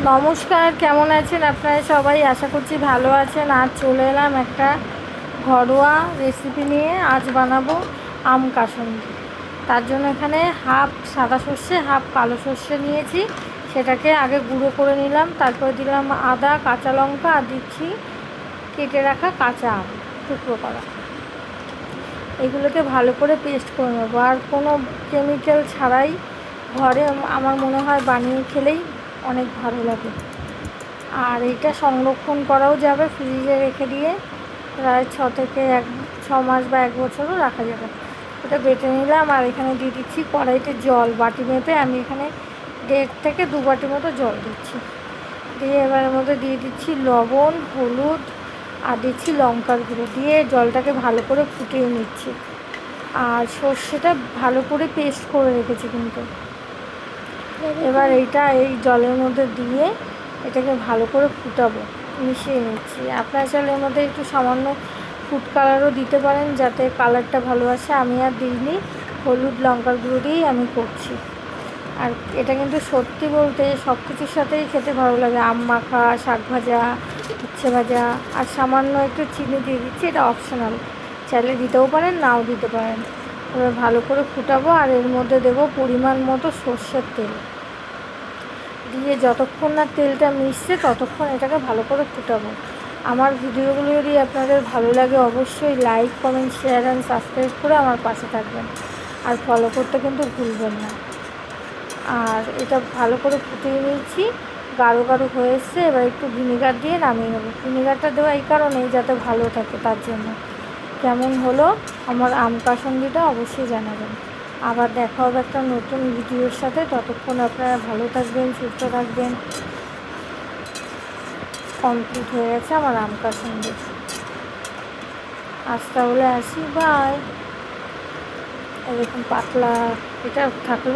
নমস্কার, কেমন আছেন আপনারা সবাই? আশা করছি ভালো আছেন। আজ চলে এলাম একটা ঘরোয়া রেসিপি নিয়ে। আজ বানাবো আম কাসুন্দি। তার জন্য এখানে হাফ সাদা সর্ষে হাফ কালো সর্ষে নিয়েছি। সেটাকে আগে গুঁড়ো করে নিলাম, তারপরে দিলাম আদা, কাঁচা লঙ্কা, আর দিচ্ছি কেটে রাখা কাঁচা আম টুকরো করা। এগুলোকে ভালো করে পেস্ট করে নেবো। আর কোনো কেমিক্যাল ছাড়াই ঘরে আমার মনে হয় বানিয়ে খেলেই অনেক ভালো লাগে। আর এটা সংরক্ষণ করাও যাবে, ফ্রিজে রেখে দিয়ে প্রায় 6 মাস বা 1 বছরও রাখা যাবে। এটা বেটে নিলাম, আর এখানে দিয়ে দিচ্ছি কড়াইতে জল। বাটি মেপে আমি এখানে 1.5 থেকে 2 বাটি মতো জল দিচ্ছি। দিয়ে এবার এর মধ্যে দিয়ে দিচ্ছি লবণ, হলুদ, আর দিচ্ছি লঙ্কার গুঁড়ো। দিয়ে জলটাকে ভালো করে ফুটিয়ে নিচ্ছি। আর সর্ষেটা ভালো করে পেস্ট করে রেখেছি কিন্তু। এবার এই জলের মধ্যে দিয়ে এটাকে ভালো করে ফুটাবো, মিশিয়ে নিচ্ছি। আপনারা চাইলে এর মধ্যে একটু সামান্য ফুড কালারও দিতে পারেন, যাতে কালারটা ভালো আসে। আমি আর দিইনি, হলুদ লঙ্কার গুঁড়ো দিয়েই আমি করছি। আর এটা কিন্তু সত্যি বলতে সব কিছুর সাথেই খেতে ভালো লাগে। আম মাখা, শাক ভাজা, উচ্ছে ভাজা, আর সামান্য একটু চিনি দিয়ে দিচ্ছি। এটা অপশনাল, চাইলে দিতেও পারেন, নাও দিতে পারেন। এবার ভালো করে ফুটাবো, আর এর মধ্যে দেবো পরিমাণ মতো সর্ষের তেল। দিয়ে যতক্ষণ না তেলটা মিশছে ততক্ষণ এটাকে ভালো করে ফুটাবো। আমার ভিডিওগুলো যদি আপনাদের ভালো লাগে, অবশ্যই like, comment, share and subscribe করে আমার পাশে থাকবেন। আর ফলো করতে কিন্তু ভুলবেন না। আর এটা ভালো করে ফুটিয়ে নিয়েছি, গাঢ় গাঢ় হয়ে এসছে। এবার একটু ভিনিগার দিয়ে নামিয়ে নেবো। ভিনিগারটা দেওয়া এই কারণেই যাতে ভালো থাকে, তার জন্য। কেমন হলো আমার আম কাসুন্দিটা অবশ্যই জানাবেন। আবার দেখা হবে একটা নতুন ভিডিওর সাথে। ততক্ষণ আপনারা ভালো থাকবেন, সুস্থ থাকবেন। কমপ্লিট হয়ে গেছে আমার আম কাসুন্দি। আজ তাহলে আসি, বাই। এরকম পাতলা এটা থাকলে